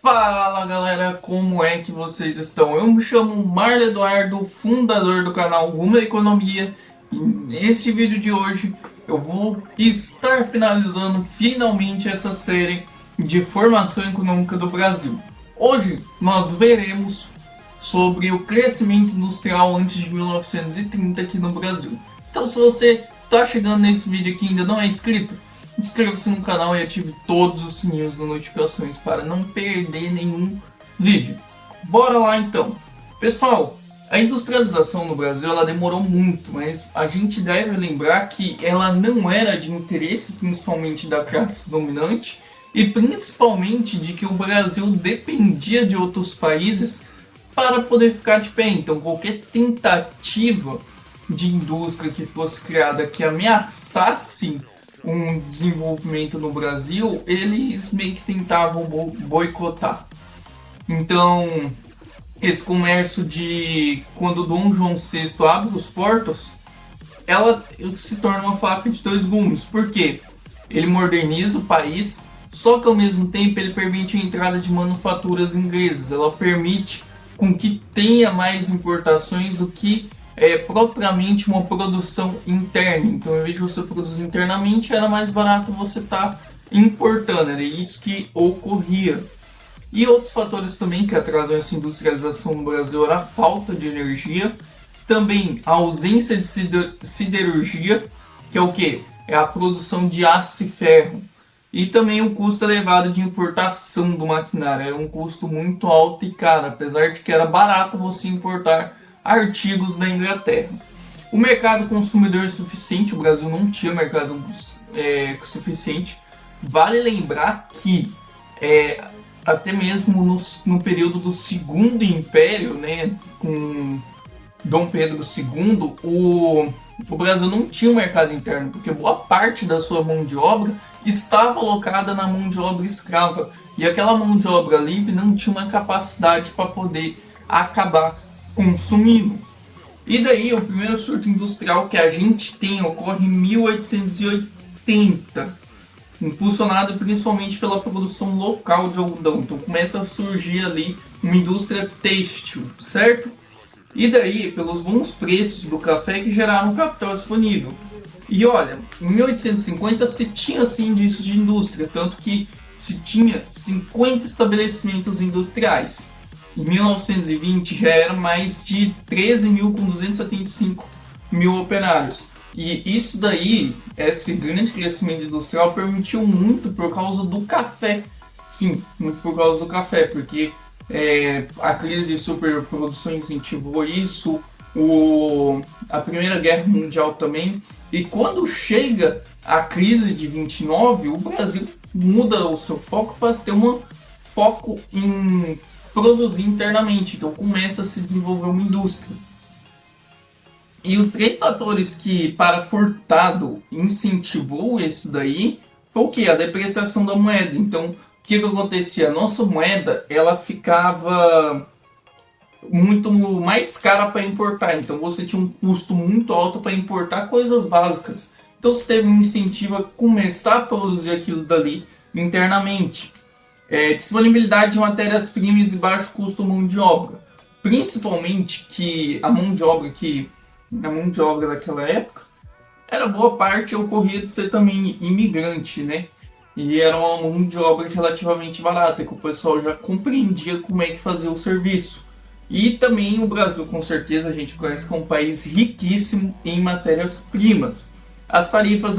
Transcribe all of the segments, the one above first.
Fala galera, como é que vocês estão? Eu me chamo Marlon Eduardo, fundador do canal Rumo à Economia, e neste vídeo de hoje eu vou estar finalizando finalmente essa série de formação econômica do Brasil. Hoje nós veremos sobre o crescimento industrial antes de 1930 aqui no Brasil. Então, se você está chegando nesse vídeo aqui e ainda não é inscrito, inscreva-se no canal e ative todos os sininhos das notificações para não perder nenhum vídeo. Bora lá então. Pessoal, a industrialização no Brasil ela demorou muito, mas a gente deve lembrar que ela não era de interesse principalmente da classe dominante e principalmente de que o Brasil dependia de outros países para poder ficar de pé. Então qualquer tentativa de indústria que fosse criada que ameaçasse um desenvolvimento no Brasil, eles meio que tentavam boicotar. Então, esse comércio de quando Dom João VI abre os portos, ela se torna uma faca de dois gumes. Por quê? Ele moderniza o país, só que ao mesmo tempo ele permite a entrada de manufaturas inglesas. Ela permite com que tenha mais importações do que propriamente uma produção interna. Então, em vez de você produzir internamente, era mais barato você estar importando. Era isso que ocorria. E outros fatores também que atrasam essa industrialização no Brasil era a falta de energia, também a ausência de siderurgia, que é o que? É a produção de aço e ferro. E também o custo elevado de importação do maquinário. Era um custo muito alto e caro, apesar de que era barato você importar artigos da Inglaterra. O mercado consumidor suficiente, o Brasil não tinha mercado suficiente. Vale lembrar que até mesmo no período do Segundo Império, né, com Dom Pedro II, o Brasil não tinha um mercado interno, porque boa parte da sua mão de obra estava alocada na mão de obra escrava. E aquela mão de obra livre não tinha uma capacidade para poder acabar consumindo. E daí o primeiro surto industrial que a gente tem ocorre em 1880, impulsionado principalmente pela produção local de algodão. Então começa a surgir ali uma indústria têxtil, certo? E daí pelos bons preços do café que geraram capital disponível. E olha, em 1850 se tinha sim indícios de indústria, tanto que se tinha 50 estabelecimentos industriais. Em 1920 já eram mais de 13.275 operários. E isso daí, esse grande crescimento industrial permitiu muito por causa do café. Sim, muito por causa do café, porque a crise de superprodução incentivou isso, a Primeira Guerra Mundial também. E quando chega a crise de 29, o Brasil muda o seu foco para ter um foco em produzir internamente, então começa a se desenvolver uma indústria. E os três fatores que para Furtado incentivou isso daí foi o que? A depreciação da moeda. Então, o que acontecia? A nossa moeda ela ficava muito mais cara para importar, então você tinha um custo muito alto para importar coisas básicas. Então você teve um incentivo a começar a produzir aquilo dali internamente. Disponibilidade de matérias-primas e baixo custo mão de obra. Principalmente que a mão de obra daquela época era boa parte ocorria de ser também imigrante, né? E era uma mão de obra relativamente barata, que o pessoal já compreendia como é que fazia o serviço. E também o Brasil, com certeza, a gente conhece como um país riquíssimo em matérias-primas. As tarifas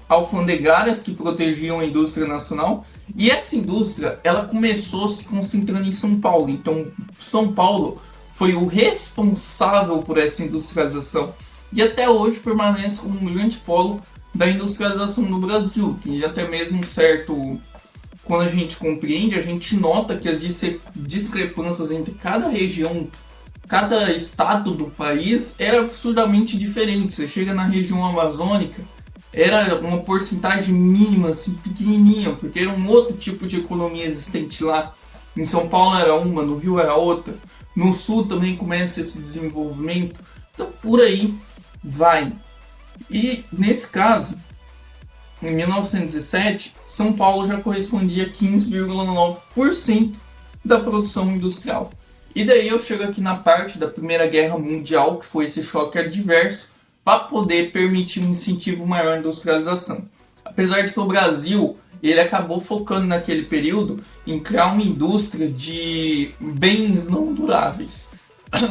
alfandegárias que protegiam a indústria nacional, e essa indústria ela começou se concentrando em São Paulo. Então São Paulo foi o responsável por essa industrialização e até hoje permanece como um grande polo da industrialização no Brasil. E até mesmo certo, quando a gente compreende, a gente nota que as discrepâncias entre cada região, cada estado do país era absurdamente diferente. Você chega na região amazônica, era uma porcentagem mínima, assim, pequenininha, porque era um outro tipo de economia existente lá. Em São Paulo era uma, no Rio era outra. No Sul também começa esse desenvolvimento. Então por aí vai. E nesse caso, em 1907, São Paulo já correspondia a 15,9% da produção industrial. E daí eu chego aqui na parte da Primeira Guerra Mundial, que foi esse choque adverso, para poder permitir um incentivo maior à industrialização. Apesar de que o Brasil ele acabou focando naquele período em criar uma indústria de bens não duráveis.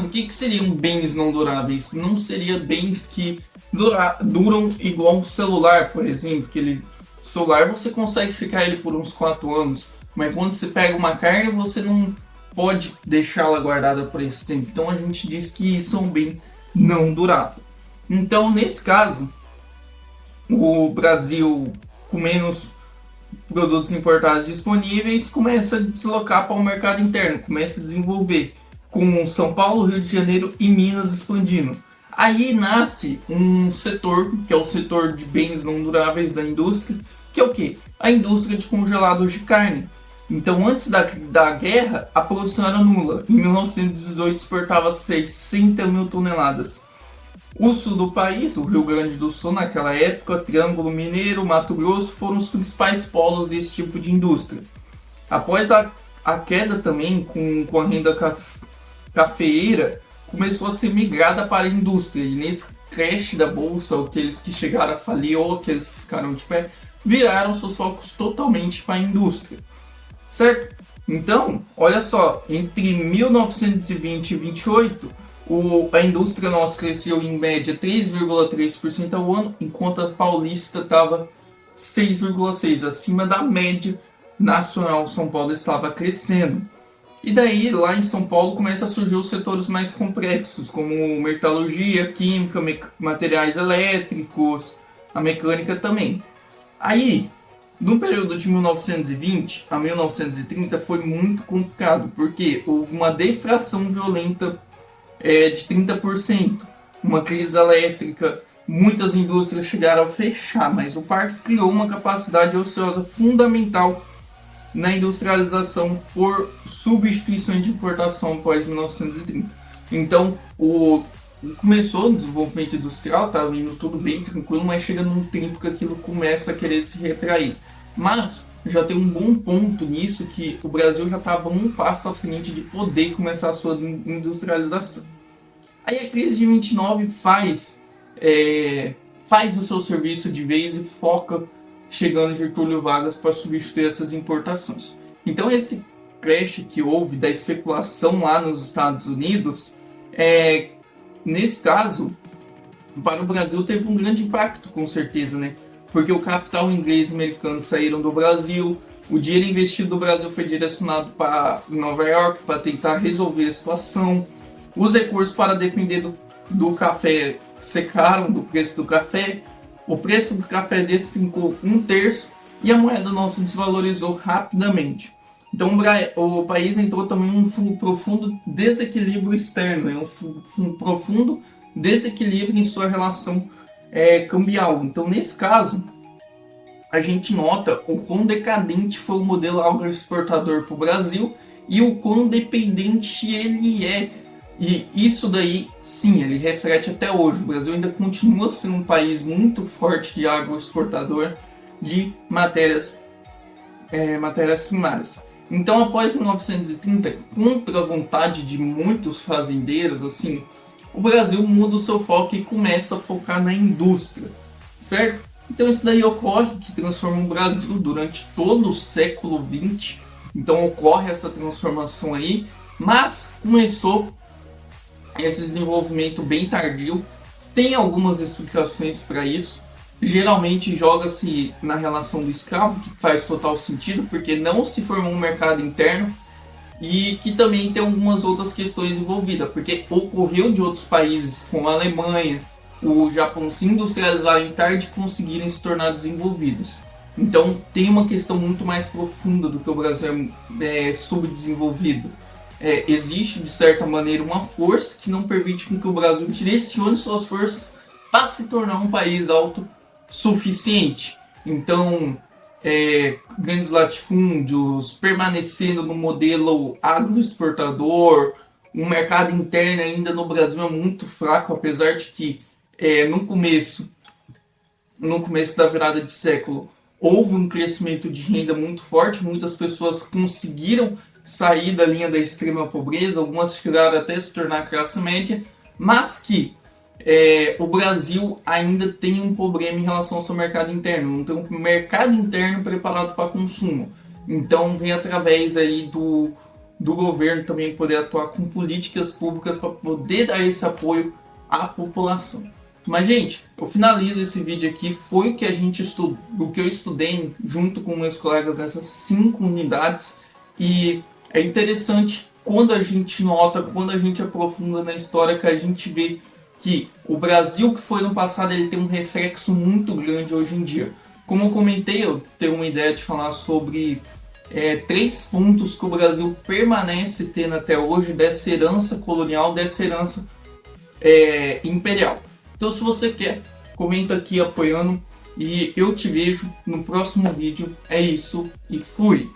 O que seriam bens não duráveis? Não seria bens que duram igual um celular, por exemplo, que celular você consegue ficar ele por uns 4 anos, mas quando você pega uma carne você não pode deixá-la guardada por esse tempo. Então a gente diz que isso é um bem não durável. Então nesse caso, o Brasil com menos produtos importados disponíveis começa a deslocar para o mercado interno, começa a desenvolver, com São Paulo, Rio de Janeiro e Minas expandindo. Aí nasce um setor, que é o setor de bens não duráveis da indústria, que é o quê? A indústria de congelados de carne. Então, antes da guerra, a produção era nula. Em 1918, exportava 600 mil toneladas. O sul do país, o Rio Grande do Sul, naquela época, Triângulo Mineiro, Mato Grosso, foram os principais polos desse tipo de indústria. Após a queda também, com a renda cafeeira, começou a ser migrada para a indústria. E nesse crash da bolsa, aqueles que chegaram a falir ou aqueles que ficaram de pé, viraram seus focos totalmente para a indústria. Certo? Então, olha só, entre 1920 e 28, a indústria nossa cresceu em média 3,3% ao ano, enquanto a paulista estava 6,6%, acima da média nacional. São Paulo estava crescendo. E daí, lá em São Paulo, começam a surgir os setores mais complexos, como metalurgia, química, materiais elétricos, a mecânica também. Aí, no período de 1920 a 1930 foi muito complicado, porque houve uma deflação violenta de 30%, uma crise elétrica, muitas indústrias chegaram a fechar, mas o parque criou uma capacidade ociosa fundamental na industrialização por substituição de importação após 1930. Então, começou o desenvolvimento industrial, estava indo tudo bem, tranquilo, mas chega num tempo que aquilo começa a querer se retrair. Mas já tem um bom ponto nisso, que o Brasil já estava um passo à frente de poder começar a sua industrialização. Aí a crise de 29 faz o seu serviço de vez e foca chegando Getúlio Vargas para substituir essas importações. Então esse crash que houve da especulação lá nos Estados Unidos, nesse caso, para o Brasil teve um grande impacto, com certeza, né? Porque o capital inglês e americano saíram do Brasil, o dinheiro investido do Brasil foi direcionado para Nova York para tentar resolver a situação, os recursos para depender do café secaram do preço do café, o preço do café despencou 1/3 e a moeda nossa desvalorizou rapidamente. Então o país entrou também em um profundo desequilíbrio externo, um profundo desequilíbrio em sua relação cambial. Então nesse caso, a gente nota o quão decadente foi o modelo agroexportador para o Brasil e o quão dependente ele é. E isso daí, sim, ele reflete até hoje. O Brasil ainda continua sendo um país muito forte de agroexportador de matérias primárias. Então, após 1930, contra a vontade de muitos fazendeiros, assim, o Brasil muda o seu foco e começa a focar na indústria, certo? Então isso daí ocorre, que transforma o Brasil durante todo o século XX. Então ocorre essa transformação aí, mas começou esse desenvolvimento bem tardio. Tem algumas explicações para isso. Geralmente joga-se na relação do escravo, que faz total sentido, porque não se formou um mercado interno, e que também tem algumas outras questões envolvidas, porque ocorreu de outros países, como a Alemanha, o Japão, se industrializarem tarde e conseguirem se tornar desenvolvidos. Então tem uma questão muito mais profunda do que o Brasil é subdesenvolvido. Existe de certa maneira uma força que não permite que o Brasil direcione suas forças para se tornar um país autossuficiente. Então, grandes latifúndios, permanecendo no modelo agroexportador, um mercado interno ainda no Brasil é muito fraco, apesar de que no começo da virada de século houve um crescimento de renda muito forte, muitas pessoas conseguiram sair da linha da extrema pobreza, algumas chegaram até se tornar classe média, mas que o Brasil ainda tem um problema em relação ao seu mercado interno, não tem um mercado interno preparado para consumo. Então vem através aí do governo também poder atuar com políticas públicas para poder dar esse apoio à população. Mas, gente, eu finalizo esse vídeo aqui. Foi o que a gente estudou, o que eu estudei junto com meus colegas nessas 5 unidades. E é interessante quando a gente nota, quando a gente aprofunda na história, que a gente vê que o Brasil que foi no passado, ele tem um reflexo muito grande hoje em dia. Como eu comentei, eu tenho uma ideia de falar sobre 3 pontos que o Brasil permanece tendo até hoje dessa herança colonial, dessa herança imperial. Então, se você quer, comenta aqui apoiando e eu te vejo no próximo vídeo. É isso e fui!